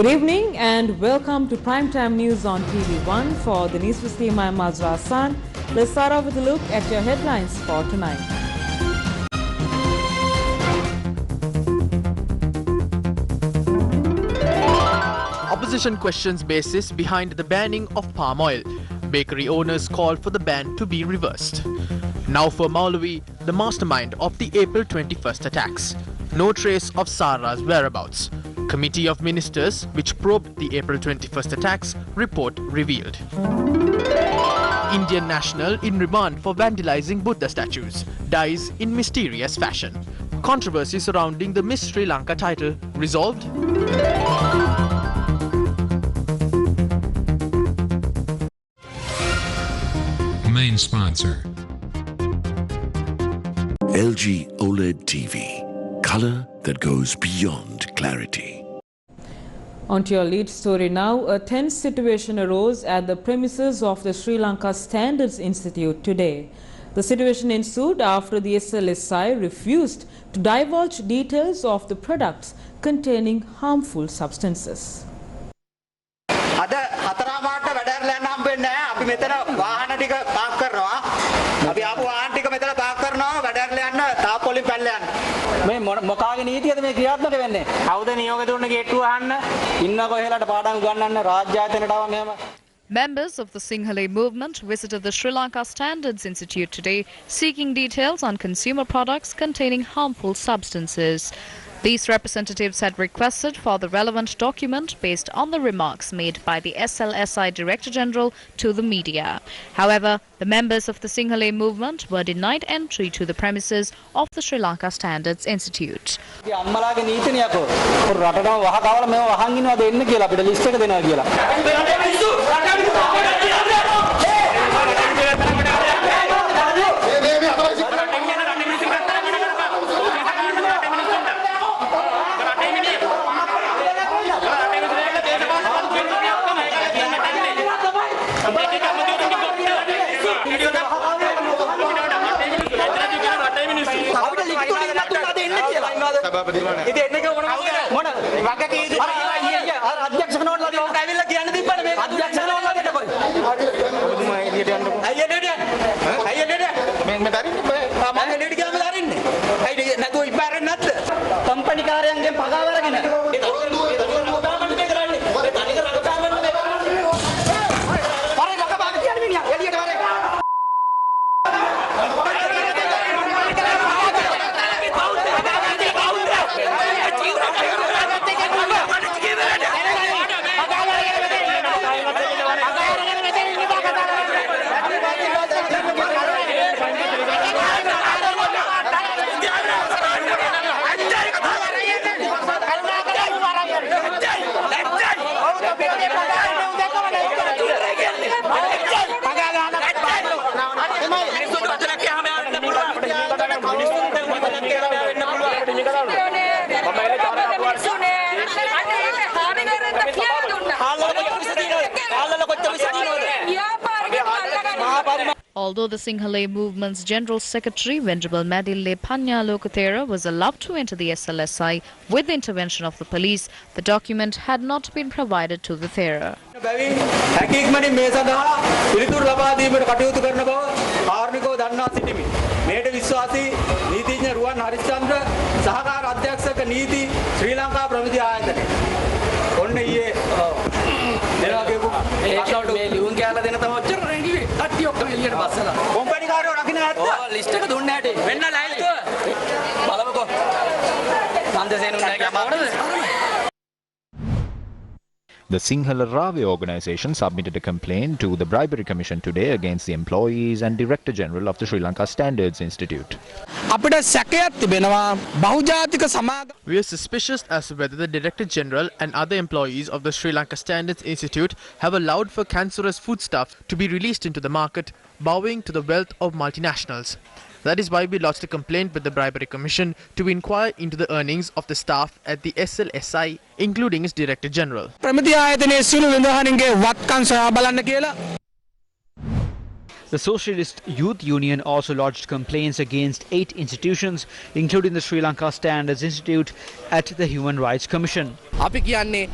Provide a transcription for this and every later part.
Good evening and welcome to Primetime News on TV1 for the Newsfirst team. I'm Mazra Hassan. Let's start off with a look at your headlines for tonight. Opposition questions basis behind the banning of palm oil. Bakery owners call for the ban to be reversed. Now for Maulavi, the mastermind of the April 21st attacks. No trace of Sarah's whereabouts. Committee of Ministers which probed the April 21st attacks report revealed. Indian national in remand for vandalizing Buddha statues dies in mysterious fashion. Controversy surrounding the Miss Sri Lanka title resolved. Main sponsor. LG OLED TV. Color that goes beyond clarity. On to your lead story now. A tense situation arose at the premises of the Sri Lanka Standards Institute today. The situation ensued after the SLSI refused to divulge details of the products containing harmful substances. මොකාගේ නීතියද මේ ක්‍රියාත්මක වෙන්නේ? කවුද නියෝග දුන්න ගේට්ටුව අහන්න? ඉන්න කොහෙලට පාඩම් උගන්වන්න රාජ්‍ය ආයතනයට ආව මෙහෙම. Members of the Sinhala movement visited the Sri Lanka Standards Institute today seeking details on consumer products containing harmful substances. These representatives had requested for the relevant document based on the remarks made by the SLSI Director General to the media. However, the members of the Sinhala movement were denied entry to the premises of the Sri Lanka Standards Institute. අම්මලාගේ නීතිනියකෝ රටටම වහ කවල මේව වහන් ඉන්නවද එන්න කියලා අපිට list එක දෙනවා කියලා. Although the Sinhala movement's General Secretary, Venerable Madille Panya Lokathera, was allowed to enter the SLSI with the intervention of the police, the document had not been provided to the Thera. The Sinhala Rave organisation submitted a complaint to the Bribery Commission today against the employees and Director General of the Sri Lanka Standards Institute. We are suspicious as to whether the Director General and other employees of the Sri Lanka Standards Institute have allowed for cancerous foodstuff to be released into the market, bowing to the wealth of multinationals. That is why we lodged a complaint with the Bribery Commission to inquire into the earnings of the staff at the SLSI, including its Director General. The Socialist Youth Union also lodged complaints against 8 institutions, including the Sri Lanka Standards Institute at the Human Rights Commission. The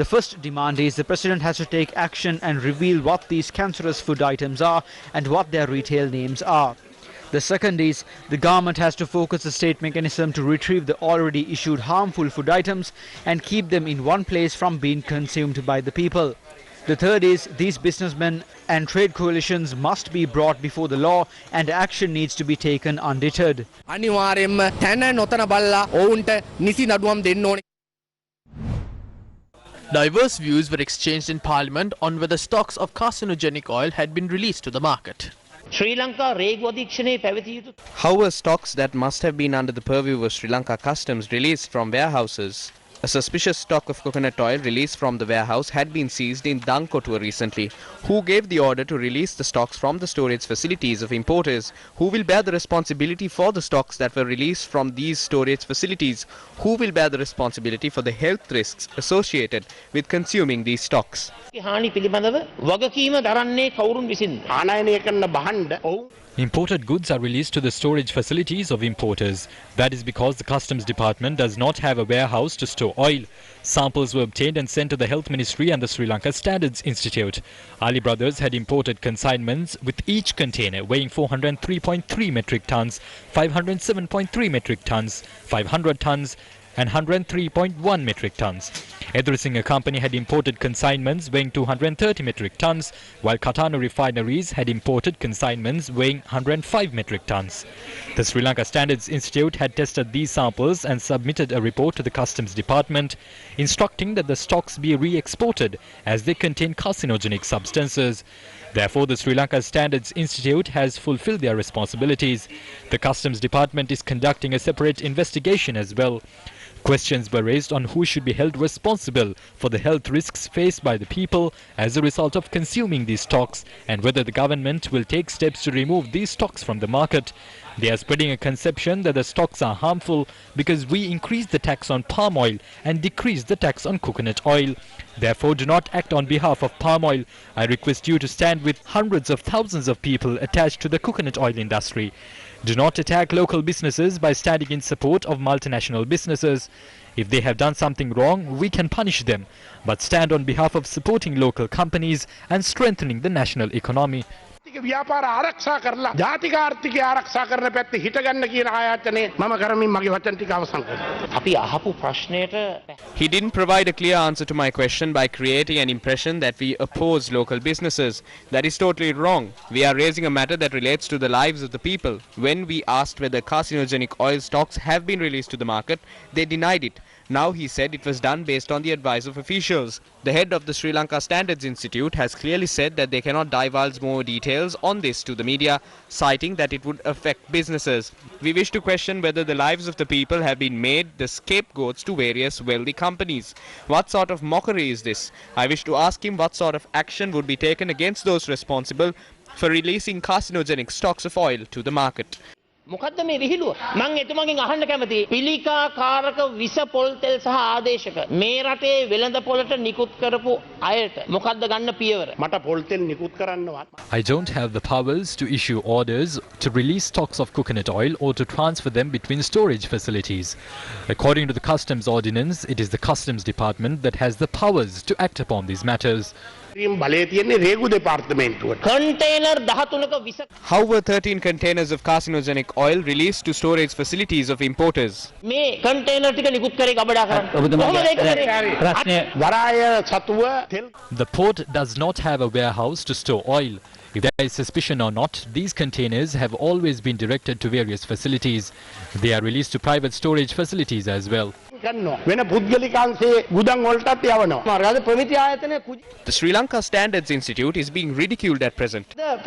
first demand is the President has to take action and reveal what these cancerous food items are and what their retail names are. The second is the government has to focus the state mechanism to retrieve the already issued harmful food items and keep them in one place from being consumed by the people. The third is these businessmen and trade coalitions must be brought before the law and action needs to be taken undeterred. Diverse views were exchanged in Parliament on whether stocks of carcinogenic oil had been released to the market. How were stocks that must have been under the purview of Sri Lanka Customs released from warehouses? A suspicious stock of coconut oil released from the warehouse had been seized in Dankotua recently. Who gave the order to release the stocks from the storage facilities of importers? Who will bear the responsibility for the stocks that were released from these storage facilities? Who will bear the responsibility for the health risks associated with consuming these stocks? Imported goods are released to the storage facilities of importers. That is because the Customs Department does not have a warehouse to store oil. Samples were obtained and sent to the Health Ministry and the Sri Lanka Standards Institute. Ali Brothers had imported consignments with each container weighing 403.3 metric tons, 507.3 metric tons, 500 tons and 103.1 metric tons. Edrisinghe Company had imported consignments weighing 230 metric tons, while Katana Refineries had imported consignments weighing 105 metric tons. The Sri Lanka Standards Institute had tested these samples and submitted a report to the Customs Department, instructing that the stocks be re-exported as they contain carcinogenic substances. Therefore, the Sri Lanka Standards Institute has fulfilled their responsibilities. The Customs Department is conducting a separate investigation as well. Questions were raised on who should be held responsible for the health risks faced by the people as a result of consuming these stocks and whether the government will take steps to remove these stocks from the market. They are spreading a conception that the stocks are harmful because we increased the tax on palm oil and decreased the tax on coconut oil. Therefore, do not act on behalf of palm oil. I request you to stand with hundreds of thousands of people attached to the coconut oil industry. Do not attack local businesses by standing in support of multinational businesses. If they have done something wrong, we can punish them, but stand on behalf of supporting local companies and strengthening the national economy. He didn't provide a clear answer to my question by creating an impression that we oppose local businesses. That is totally wrong. We are raising a matter that relates to the lives of the people. When we asked whether carcinogenic oil stocks have been released to the market, they denied it. Now he said it was done based on the advice of officials. The head of the Sri Lanka Standards Institute has clearly said that they cannot divulge more details on this to the media, citing that it would affect businesses. We wish to question whether the lives of the people have been made the scapegoats to various wealthy companies. What sort of mockery is this? I wish to ask him what sort of action would be taken against those responsible for releasing carcinogenic stocks of oil to the market. මොකද්ද මේ විහිළුව මම එතුමගෙන් අහන්න කැමතියි පිළිකා කාරක විස පොල් තෙල් සහ ආදේශක මේ රටේ වෙළඳ පොළට නිකුත් කරපු අයට මොකද්ද ගන්න පියවර මට පොල් තෙල් නිකුත් කරන්නවත් I don't have the powers to issue orders to release stocks of coconut oil or to transfer them between storage facilities. According to the customs ordinance, it is the customs department that has the powers to act upon these matters. How were 13 containers of carcinogenic oil released to storage facilities of importers? The port does not have a warehouse to store oil. If there is suspicion or not, these containers have always been directed to various facilities. They are released to private storage facilities as well. The Sri Lanka Standards Institute is being ridiculed at present. The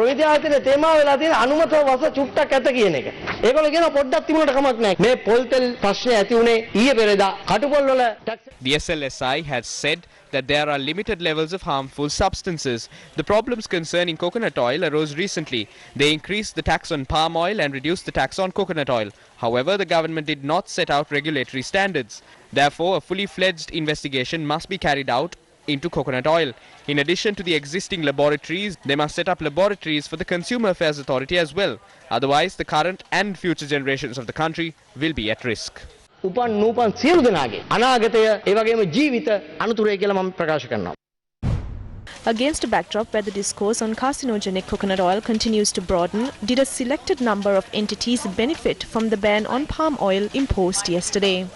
SLSI has said that there are limited levels of harmful substances. The problems concerning coconut oil arose recently. They increased the tax on palm oil and reduced the tax on coconut oil. However, the government did not set out regulatory standards. Therefore, a fully fledged investigation must be carried out into coconut oil. In addition to the existing laboratories, they must set up laboratories for the Consumer Affairs Authority as well. Otherwise, the current and future generations of the country will be at risk. උපන් නූපන් සියලු දෙනාගේ අනාගතය ඒ වගේම ජීවිත අනුතුරේ කියලා මම ප්‍රකාශ කරනවා. Against a backdrop where the discourse on carcinogenic coconut oil continues to broaden, did a selected number of entities benefit from the ban on palm oil imposed yesterday?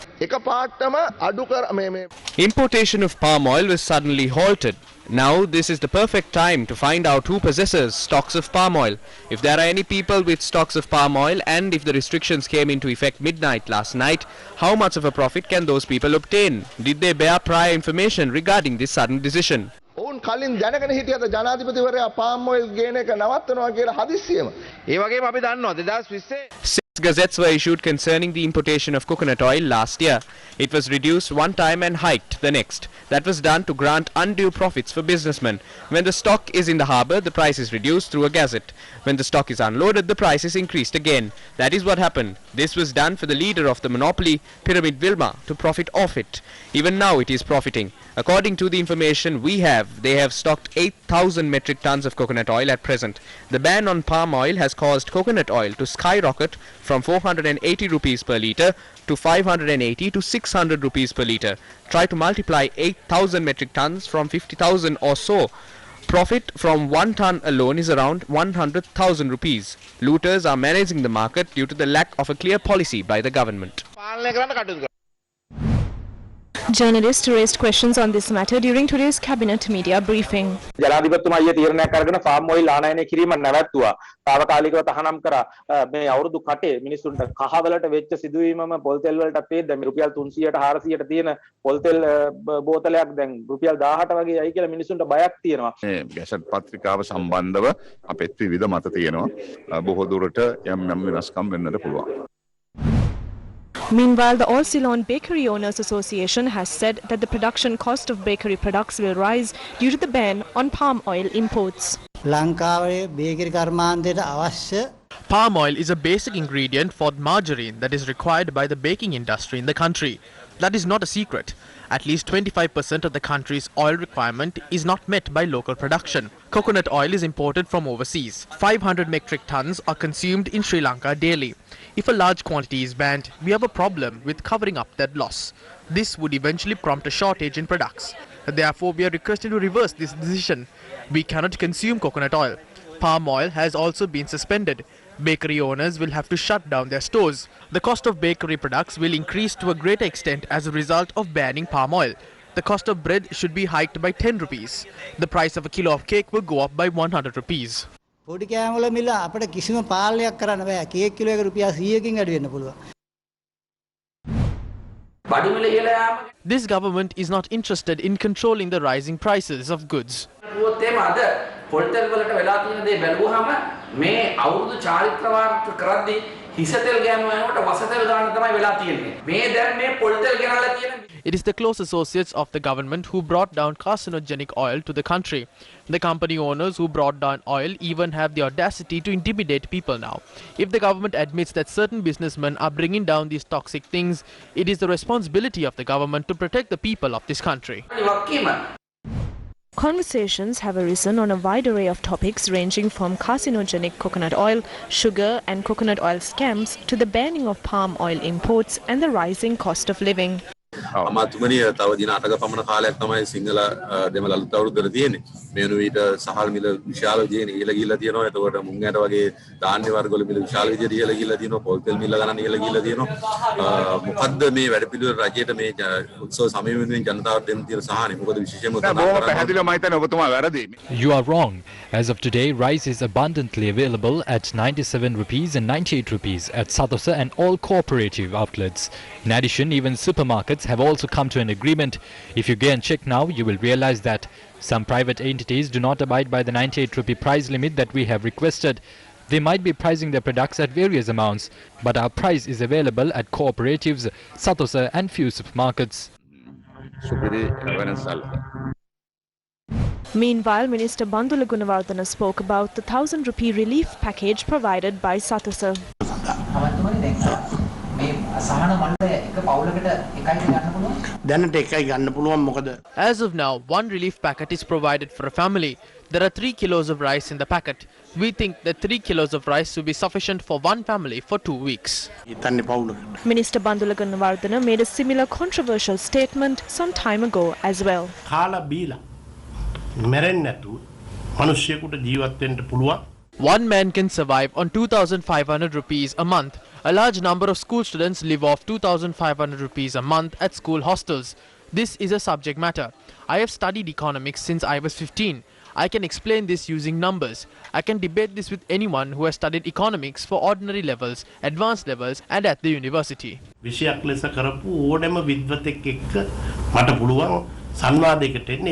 Importation of palm oil was suddenly halted. Now this is the perfect time to find out who possesses stocks of palm oil. If there are any people with stocks of palm oil, and if the restrictions came into effect midnight last night, how much of a profit can those people obtain? Did they bear prior information regarding this sudden decision? ඔවුන් කලින් දැනගෙන හිටියද ජනාධිපතිවරයා palm oil ගේන එක නවත්තනවා කියලා හදිස්සියම. ඒ වගේම අපි දන්නවා 2020 6 gazettes were issued concerning the importation of coconut oil last year. It was reduced one time and hiked the next. That was done to grant undue profits for businessmen. When the stock is in the harbour, the price is reduced through a gazette. When the stock is unloaded, the price is increased again. That is what happened. This was done for the leader of the monopoly, Pyramid Vilma, to profit off it. Even now it is profiting. According to the information we have, they have stocked 8,000 metric tons of coconut oil at present. The ban on palm oil has caused coconut oil to skyrocket from 480 rupees per litre to 580 to 600 rupees per litre. Try to multiply 8,000 metric tons from 50,000 or so. Profit from 1 ton alone is around 100,000 rupees. Looters are managing the market due to the lack of a clear policy by the government. Journalists raised questions on this matter during today's cabinet media briefing. ජනාධිපතිතුමා ඊයේ තීරණයක් අරගෙන farm oil ආනයනය කිරීම නැවැත්තුවා. తాවකාලිකව තහනම් කරා. මේ අවුරුදු කටේ මිනිසුන්ට කහවලට වෙච්ච සිදුවීමම පොල් තෙල් වලට තේද්ද මේ රුපියල් 300ට 400ට තියෙන පොල් තෙල් බෝතලයක් දැන් රුපියල් 18 වගේ යයි කියලා මිනිසුන්ට බයක් තියෙනවා. මේ ගැසට් පත්‍රිකාව සම්බන්ධව අපෙත් විවිධ මත තියෙනවා. බොහෝ දුරට යම් වෙනස්කම් වෙන්නට පුළුවන්. Meanwhile, the All Ceylon Bakery Owners Association has said that the production cost of bakery products will rise due to the ban on palm oil imports. Palm oil is a basic ingredient for margarine that is required by the baking industry in the country. That is not a secret. At least 25% of the country's oil requirement is not met by local production. Coconut oil is imported from overseas. 500 metric tons are consumed in Sri Lanka daily. If a large quantity is banned, we have a problem with covering up that loss. This would eventually prompt a shortage in products. Therefore, we are requested to reverse this decision. We cannot consume coconut oil. Palm oil has also been suspended. Bakery owners will have to shut down their stores. The cost of bakery products will increase to a greater extent as a result of banning palm oil. The cost of bread should be hiked by 10 rupees. The price of a kilo of cake will go up by 100 rupees. This government is not interested in controlling the rising prices of goods. පොල්තෙල් වලට වෙලා තියෙන දේ බැලුවාම මේ අවුරුදු චාරිත්‍රාර්ථ කරද්දී හිසතෙල් ගෑනුවා යනකොට වසතෙල් ගන්න තමයි වෙලා තියෙන්නේ. මේ දැන් මේ පොල්තෙල් ගෙනල්ලා තියෙන. It is the close associates of the government who brought down carcinogenic oil to the country. The company owners who brought down oil even have the audacity to intimidate people now. If the government admits that certain businessmen are bringing down these toxic things, it is the responsibility of the government to protect the people of this country. Conversations have arisen on a wide array of topics ranging from carcinogenic coconut oil, sugar and coconut oil scams to the banning of palm oil imports and the rising cost of living. අමාත්‍යමනි තව දින 8ක පමණ කාලයක් තමයි සිංහල දෙමළ අලුත් අවුරුද්දට තියෙන්නේ. මේ වෙනුවට සහල් මිල විශාල විදිහට ඉහළ ගිහිල්ලා තියෙනවා. එතකොට මුංගෑට වගේ ධාන්‍ය වර්ගවල මිල විශාල විදිහට ඉහළ ගිහිල්ලා තියෙනවා. පොල් තෙල් මිල ගණන් ඉහළ ගිහිල්ලා තියෙනවා. මොකද්ද මේ වැඩපිළිවෙල රජයට මේ උත්සව සමය වෙනුවෙන් ජනතාවට දෙන්න තියෙන සහාය? මොකද විශේෂයෙන්ම You are wrong. As of today, rice is abundantly available at 97 rupees and 98 rupees at Sathosa and all cooperative outlets. In addition, even supermarkets have also come to an agreement. If you go and check now, you will realize that some private entities do not abide by the 98 rupee price limit that we have requested. They might be pricing their products at various amounts, but our price is available at cooperatives, Sathosa and few supermarkets. Meanwhile, Minister Bandula Gunawardena spoke about the 1,000 rupee relief package provided by Sathosa. සහන මණ්ඩලය එකපාරට දැනට එකයි ගන්න පුළුවන් මොකද As of now, one relief packet is provided for a family. There are 3 kilos of rice in the packet. We think that 3 kilos of rice will be sufficient for one family for 2 weeks. Minister Bandula Ganawardena made a similar controversial statement some time ago as well. කාලා බීලා මැරෙන්නේ නැතුව මිනිස්සුෙකුට ජීවත් වෙන්න පුළුවන්. One man can survive on 2,500 rupees a month. A large number of school students live off 2,500 rupees a month at school hostels. This is a subject matter. I have studied economics since I was 15. I can explain this using numbers. I can debate this with anyone who has studied economics for ordinary levels, advanced levels and at the university. විෂයක් ලෙස කරපු ඕනෑම විද්වතෙක් එක්ක මට පුළුවන් සංවාදයකට එන්න.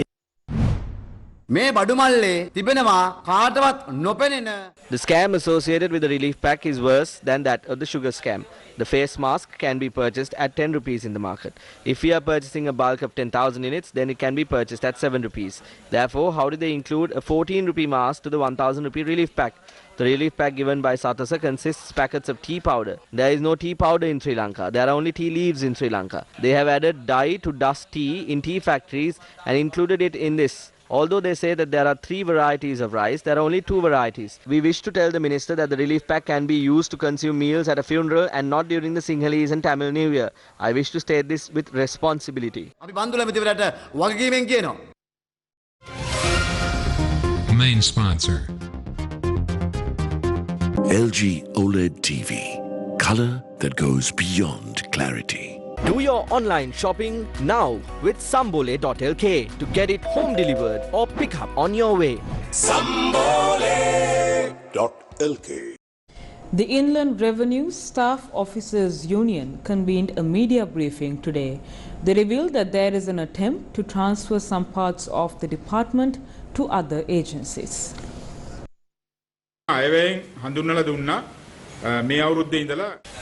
මේ බඩුමල්ලේ තිබෙනවා කාටවත් නොපෙනෙන. The scam associated with the relief pack is worse than that of the sugar scam. The face mask can be purchased at 10 rupees in the market. If we are purchasing a bulk of 10,000 units, then it can be purchased at 7 rupees. Therefore, how do they include a 14 rupee mask to the 1,000 rupee relief pack? The relief pack given by Satasa consists packets of tea powder. There is no tea powder in Sri Lanka. There are only tea leaves in Sri Lanka. They have added dye to dust tea in tea factories and included it in this. Although they say that there are 3 varieties of rice, there are only 2 varieties. We wish to tell the minister that the relief pack can be used to consume meals at a funeral and not during the Sinhalese and Tamil New Year. I wish to state this with responsibility. Main sponsor. LG OLED TV. Color that goes beyond clarity. Do your online shopping now with Sambole.lk to get it home delivered or pick up on your way. Sambole.lk. The Inland Revenue Staff Officers Union convened a media briefing today. They revealed that there is an attempt to transfer some parts of the department to other agencies.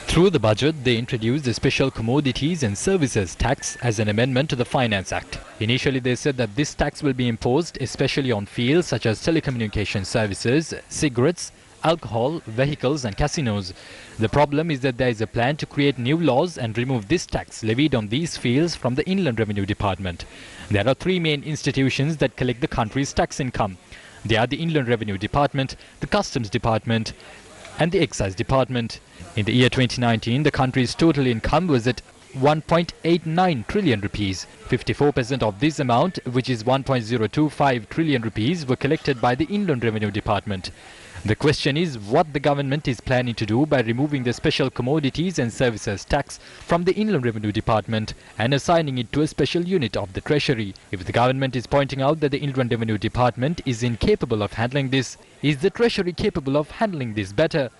Through the budget, they introduced the Special Commodities and Services Tax as an amendment to the Finance Act. Initially, they said that this tax will be imposed especially on fields such as telecommunication services, cigarettes, alcohol, vehicles and casinos. The problem is that there is a plan to create new laws and remove this tax levied on these fields from the Inland Revenue Department. There are 3 main institutions that collect the country's tax income. They are the Inland Revenue Department, the Customs Department and the Excise Department. In the year 2019, the country's total income was at 1.89 trillion rupees. 54% of this amount, which is 1.025 trillion rupees, were collected by the Inland Revenue Department. The question is what the government is planning to do by removing the Special Commodities and Services Tax from the Inland Revenue Department and assigning it to a special unit of the Treasury. If the government is pointing out that the Inland Revenue Department is incapable of handling this, is the Treasury capable of handling this better?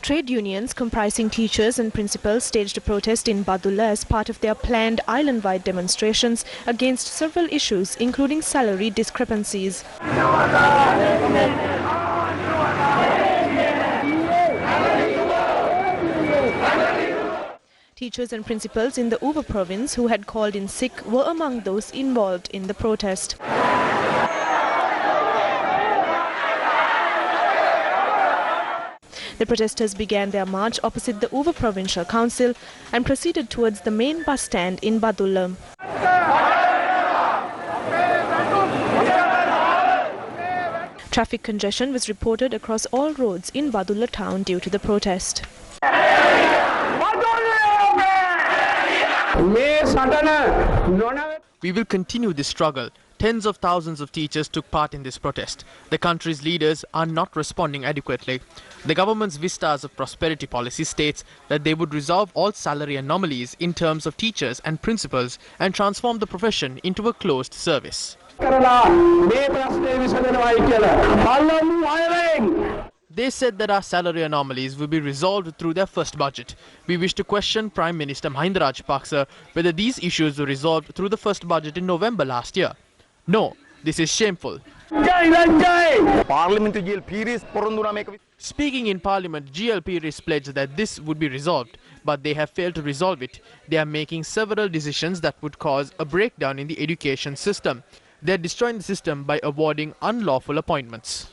Trade unions comprising teachers and principals staged a protest in Badulla as part of their planned island-wide demonstrations against several issues, including salary discrepancies. Teachers and principals in the Uva province who had called in sick were among those involved in the protest. The protesters began their march opposite the Uva Provincial Council and proceeded towards the main bus stand in Badulla. Traffic congestion was reported across all roads in Badulla town due to the protest. We will continue this struggle. Tens of thousands of teachers took part in this protest. The country's leaders are not responding adequately. The government's Vistas of Prosperity policy states that they would resolve all salary anomalies in terms of teachers and principals and transform the profession into a closed service. They said that our salary anomalies will be resolved through their first budget. We wish to question Prime Minister Mahinda Rajapaksa whether these issues were resolved through the first budget in November last year. No, this is shameful. Speaking in Parliament, GL Pires pledged that this would be resolved, but they have failed to resolve it. They are making several decisions that would cause a breakdown in the education system. They are destroying the system by awarding unlawful appointments.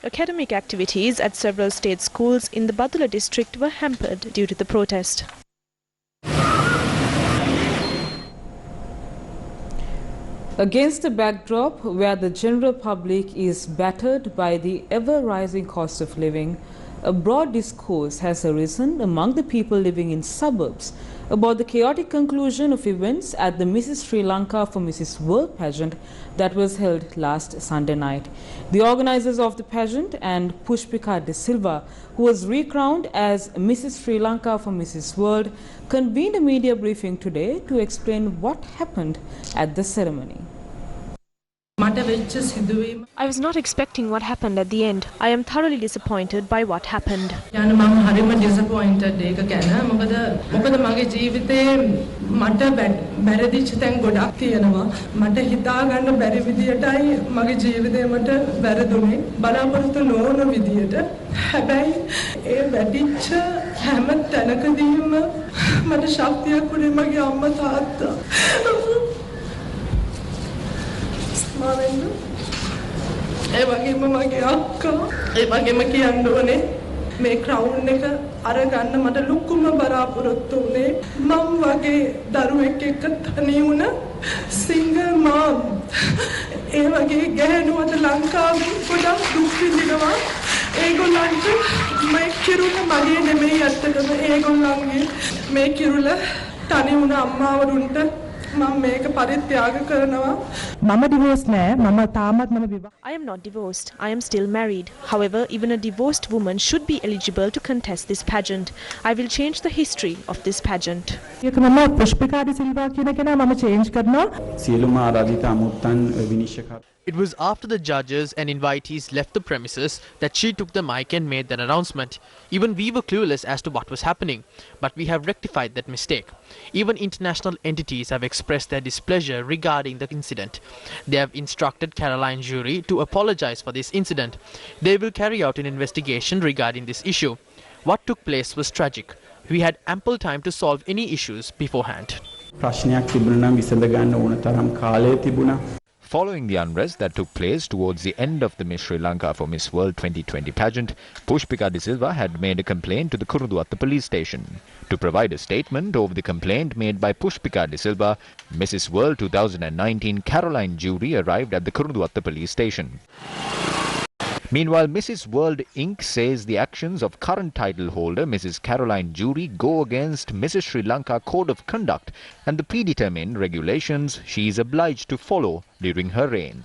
Academic activities at several state schools in the Badula district were hampered due to the protest. Against a backdrop where the general public is battered by the ever-rising cost of living, a broad discourse has arisen among the people living in suburbs about the chaotic conclusion of events at the Mrs. Sri Lanka for Mrs. World pageant that was held last Sunday night. The organizers of the pageant and Pushpika De Silva, who was recrowned as Mrs. Sri Lanka for Mrs. World, convened a media briefing today to explain what happened at the ceremony. I was not expecting what happened at the end. I am thoroughly disappointed by what happened. ඒ වගේම මගේ අක්කා ඒ වගේම කියන්න ඕනේ මේ crown එක අරගන්න මට ලොකුම බලාපොරොත්තු උනේ මම වගේ දරුවෙක් එක්ක තනි වුණ සිංගල් මම් ඒ වගේ ගැහණු අද ලංකාවේ ගොඩක් දුක් විඳිනවා ඒගොල්ලන්ට මේ කිරුල මගේ නෙමෙයි අත්තටම ඒගොල්ලන්ගේ මේ කිරුල තනි වුණ අම්මාවරුන්ට I am not divorced. I am still married. However, even a divorced woman should be eligible to contest this pageant. I will change the history of this pageant. It was after the judges and invitees left the premises that she took the mic and made that announcement. Even we were clueless as to what was happening, but we have rectified that mistake. Even international entities have expressed their displeasure regarding the incident. They have instructed Caroline Jury to apologize for this incident. They will carry out an investigation regarding this issue. What took place was tragic. We had ample time to solve any issues beforehand. Following the unrest that took place towards the end of the Miss Sri Lanka for Miss World 2020 pageant, Pushpika De Silva had made a complaint to the Kurunduwatta police station. To provide a statement over the complaint made by Pushpika De Silva, Mrs. World 2019 Caroline Jury arrived at the Kurunduwatta police station. Meanwhile, Mrs. World Inc. says the actions of current title holder Mrs. Caroline Jury go against Mrs. Sri Lanka Code of Conduct and the predetermined regulations she is obliged to follow during her reign.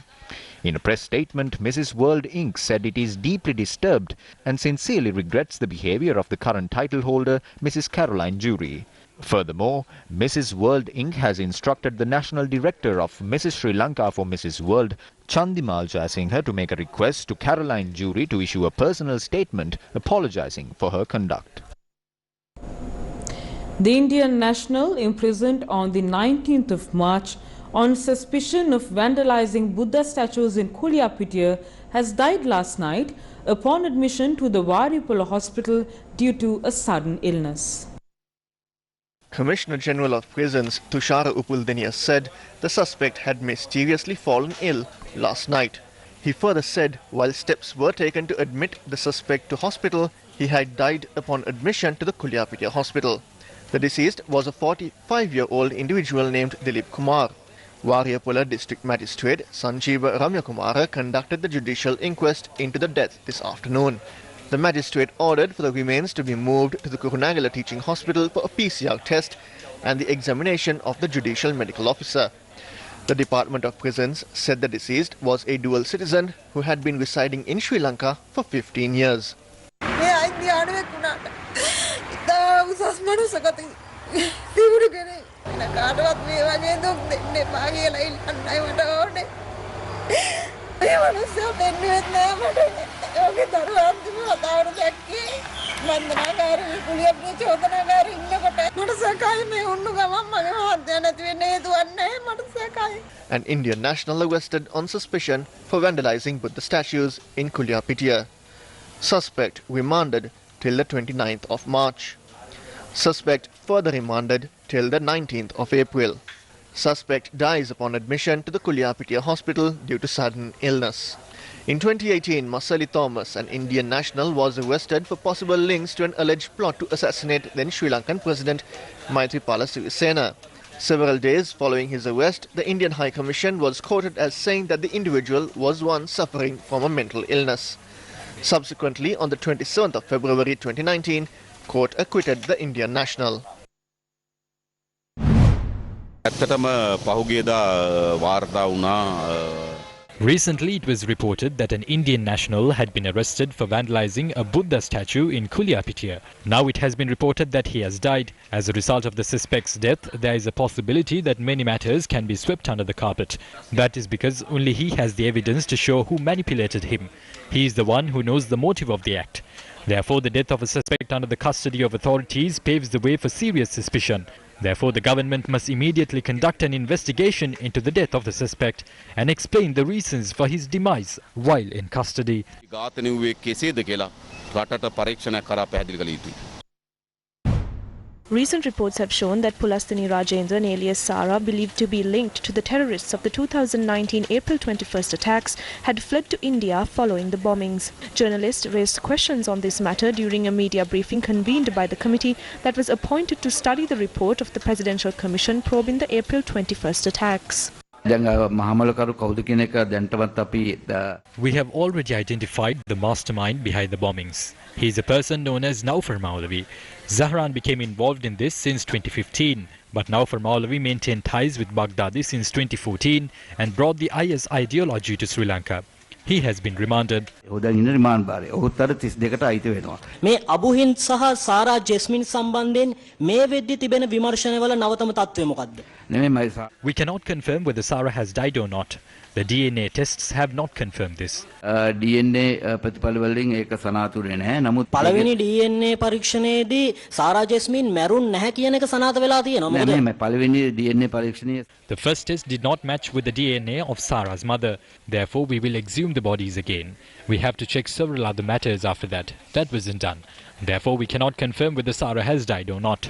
In a press statement, Mrs. World Inc. said it is deeply disturbed and sincerely regrets the behavior of the current title holder Mrs. Caroline Jury. Furthermore, Mrs. World Inc. has instructed the National Director of Mrs. Sri Lanka for Mrs. World, Chandimal Jayasinghe, to make a request to Caroline Jury to issue a personal statement apologizing for her conduct. The Indian national, imprisoned on the 19th of March on suspicion of vandalizing Buddha statues in Kuliapitiya, has died last night upon admission to the Varipula hospital due to a sudden illness. Commissioner General of Prisons Tushara Upuldeniya said the suspect had mysteriously fallen ill last night. He further said while steps were taken to admit the suspect to hospital, he had died upon admission to the Kuliapitiya hospital. The deceased was a 45-year-old individual named Dilip Kumar. Variyapula District Magistrate Sanjeeva Ramyakumara conducted the judicial inquest into the death this afternoon. The magistrate ordered for the remains to be moved to the Kurunagala Teaching Hospital for a PCR test and the examination of the judicial medical officer. The Department of Prisons said the deceased was a dual citizen who had been residing in Sri Lanka for 15 years. An Indian national arrested on suspicion for vandalizing Buddha statues in Kuliapitiya. Suspect remanded till the 29th of March. Suspect further remanded till till the 19th of April. Suspect dies upon admission to the Kuliapitia hospital due to sudden illness. In 2018, Masali Thomas, an Indian national, was arrested for possible links to an alleged plot to assassinate then Sri Lankan President Maithripala Sirisena. Several days following his arrest, the Indian High Commission was quoted as saying that the individual was one suffering from a mental illness. Subsequently, on the 27th of February 2019, court acquitted the Indian national. Recently, it was reported that an Indian national had been arrested for vandalizing a Buddha statue in Kuliapitia. Now it has been reported that he has died. As a result of the suspect's death, there is a possibility that many matters can be swept under the carpet. That is because only he has the evidence to show who manipulated him. He is the one who knows the motive of the act. Therefore, the death of a suspect under the custody of authorities paves the way for serious suspicion. Therefore, the government must immediately conduct an investigation into the death of the suspect and explain the reasons for his demise while in custody. Recent reports have shown that Pulastani Rajendran alias Sara, believed to be linked to the terrorists of the 2019 April 21st attacks, had fled to India following the bombings. Journalists raised questions on this matter during a media briefing convened by the committee that was appointed to study the report of the Presidential Commission probing the April 21st attacks. We have already identified the mastermind behind the bombings. He is a person known as Newsfirst Maulavi. Zahran became involved in this since 2015, but Newsfirst Maulavi maintained ties with Baghdadi since 2014 and brought the IS ideology to Sri Lanka. He has been remanded. මේ අබුහින් සහ සාරා ජෙස්මින් සම්බන්ධයෙන් මේ වෙද්දී තිබෙන විමර්ශනවල නවතම තත්ත්වය මොකක්ද? We cannot confirm whether Sarah has died or not. The DNA tests have not confirmed this. පළවෙනි DNA පරීක්ෂණයේදී සාරා ජෙස්මින් මැරුන් නැහැ කියන එක සනාථ වෙලා තියෙනවා. The first test did not match with the DNA of Sarah's mother. Therefore, we will exhume the bodies again. We have to check several other matters after that. That wasn't done. Therefore, we cannot confirm whether Sarah has died or not.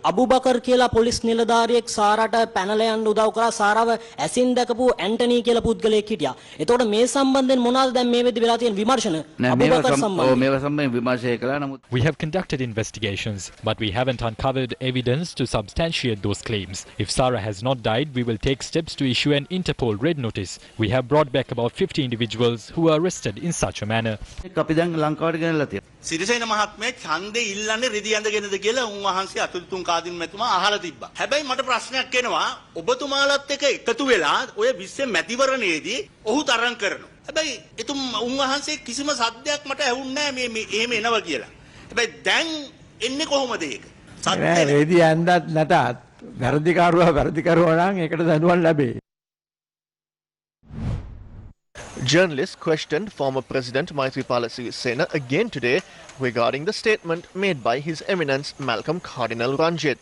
Abu බකර් කියලා police නිලධාරියෙක් සාරාට පැනලා යන්න උදව් කරා. සාරාව ඇසින් දැකපු Anthony කියලා පුද්ගලයෙක් හිටියා. එතකොට මේ සම්බන්ධයෙන් මොනවාද දැන් මේ වෙද්දී වෙලා තියෙන විමර්ශන? අබු බකර් සම්බන්ධයෙන්. We have conducted investigations, but we haven't uncovered evidence to substantiate those claims. If Sarah has not died, we will take steps to issue an Interpol red notice. We have brought back about 50 individuals who were arrested in such a manner. Sirisena මහත්මයා ඡන්දේ ඉල්ලන්නේ රිදි ඇඳගෙනද කියලා උන්වහන්සේ අතුරුතුන් කාදින් මැතිතුමා අහලා තිබ්බා. හැබැයි මට ප්‍රශ්නයක් එනවා ඔබතුමාලත් එක්ක එකතු වෙලා ඔය 20 මැතිවරණයේදී ඔහු තරම් කරනවා. හැබැයි උන්වහන්සේ කිසිම සද්දයක් මට ඇහුන්නේ නැහැ මේ එහෙම එනවා කියලා. හැබැයි දැන් එන්නේ කොහොමද ඒක? රිදි ඇඳත් නැතත් වැරදිකරුවා නම් ඒකට දඬුවම් ලැබේ. Journalists questioned former President Maithripala Sirisena again today regarding the statement made by His Eminence Malcolm Cardinal Ranjit.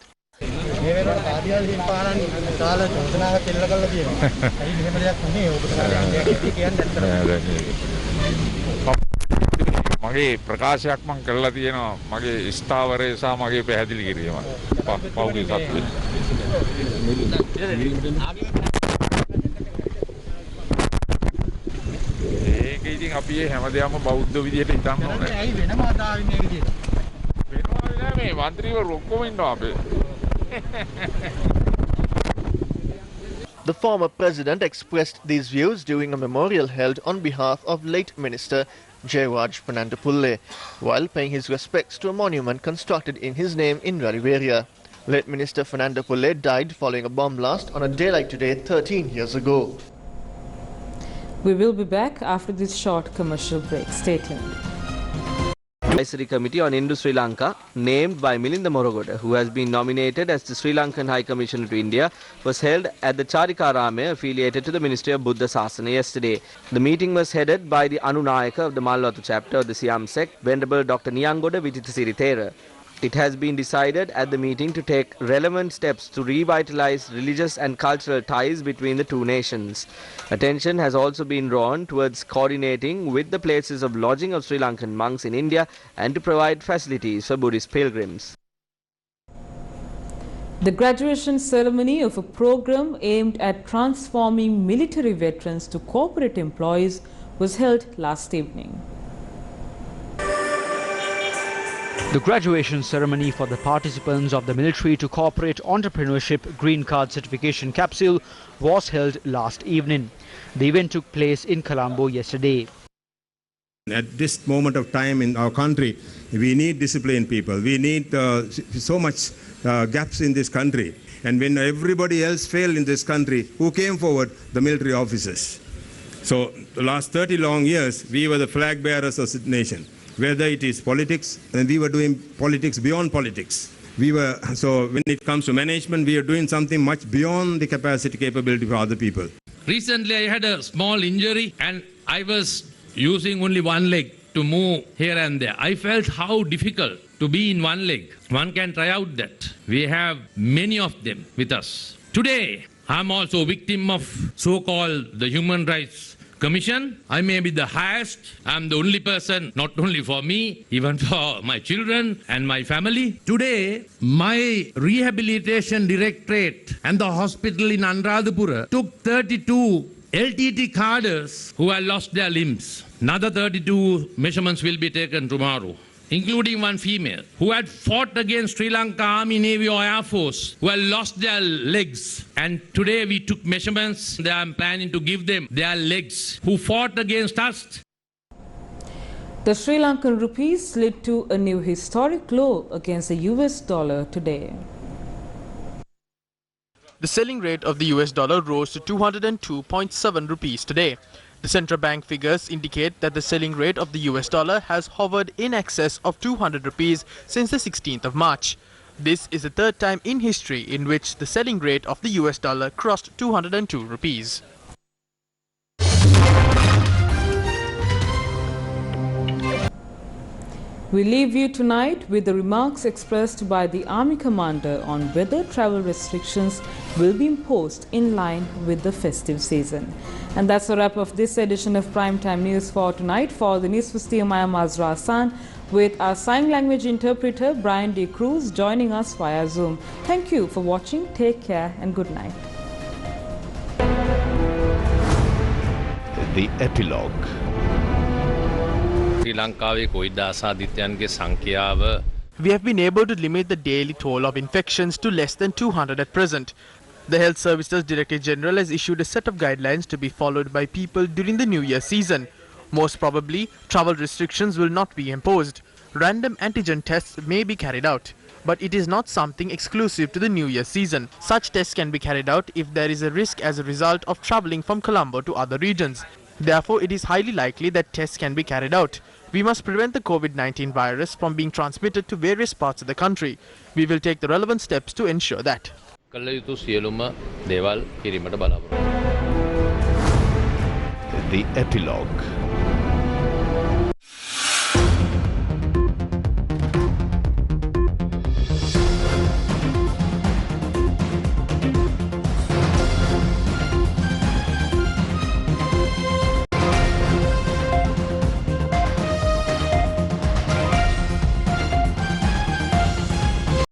මගේ ප්‍රකාශයක් මම කරලා තියෙනවා මගේ ස්ථාවරය සහ මගේ පැහැදිලි කිරීම පෞද්ගලික සත්‍යය. ඒක ඉතින් අපි හැමදේම බෞද්ධ විදියට හිතන්න ඕනේ. ඇයි වෙනම ආදාවින්නේ විදියට? වෙනවා නෑ මේ മന്ത്രിවරු ඔක්කොම ඉන්නවා අපේ. The former president expressed these views during a memorial held on behalf of late Minister Jayraj Fernandopulle, while paying his respects to a monument constructed in his name in Rariveria. Late Minister Fernandopulle died following a bomb blast on a day like today 13 years ago. We will be back after this short commercial break. Stay tuned. Advisory Committee on Indo-Sri Lanka, named by Milinda Morogoda, who has been nominated as the Sri Lankan High Commissioner to India, was held at the Charikarame affiliated to the Ministry of Buddha Sasana yesterday. The meeting was headed by the Anunayaka of the Malwatu chapter of the Siam sect, Venerable Dr. Niyangoda Vitithisiri Thera. It has been decided at the meeting to take relevant steps to revitalize religious and cultural ties between the two nations. Attention has also been drawn towards coordinating with the places of lodging of Sri Lankan monks in India and to provide facilities for Buddhist pilgrims. The graduation ceremony of a program aimed at transforming military veterans to corporate employees was held last evening. The graduation ceremony for the participants of the Military to Corporate Entrepreneurship Green Card Certification Capsule was held last evening. The event took place in Colombo yesterday. At this moment of time in our country, we need disciplined people. We need so much gaps in this country. And when everybody else failed in this country, who came forward? The military officers. So the last 30 long years, we were the flag bearers of the nation. Whether it is politics, and we were doing politics beyond politics. So when it comes to management, we are doing something much beyond the capacity, capability for other people. Recently, I had a small injury and I was using only one leg to move here and there. I felt how difficult to be in one leg. One can try out that. We have many of them with us. Today, I'm also a victim of so-called the Human Rights Commission. I may be the highest. I'm the only person, not only for me, even for my children and my family. Today, my rehabilitation directorate and the hospital in Anuradhapura took 32 LTT carders who had lost their limbs. Another 32 measurements will be taken tomorrow, including one female who had fought against Sri Lanka Army, Navy or Air Force, who had lost their legs. And today we took measurements. They are planning to give them their legs, who fought against us. The Sri Lankan rupee slid to a new historic low against the US dollar today. The selling rate of the US dollar rose to 202.7 rupees today. The central bank figures indicate that the selling rate of the US dollar has hovered in excess of 200 rupees since the 16th of March. This is the third time in history in which the selling rate of the US dollar crossed 202 rupees. We leave you tonight with the remarks expressed by the Army Commander on whether travel restrictions will be imposed in line with the festive season. And that's a wrap of this edition of Primetime News for tonight. For the Newsfirst team, I am Azra Hassan with our sign language interpreter Brian D. Cruz joining us via Zoom. Thank you for watching. Take care and good night. The epilogue. We have been able to limit the daily toll of infections to less than 200 at present. The Health Services Director General has issued a set of guidelines to be followed by people during the New Year season. Most probably, travel restrictions will not be imposed. Random antigen tests may be carried out, but it is not something exclusive to the New Year season. Such tests can be carried out if there is a risk as a result of travelling from Colombo to other regions. Therefore, it is highly likely that tests can be carried out. We must prevent the COVID-19 virus from being transmitted to various parts of the country. We will take the relevant steps to ensure that. The epilogue.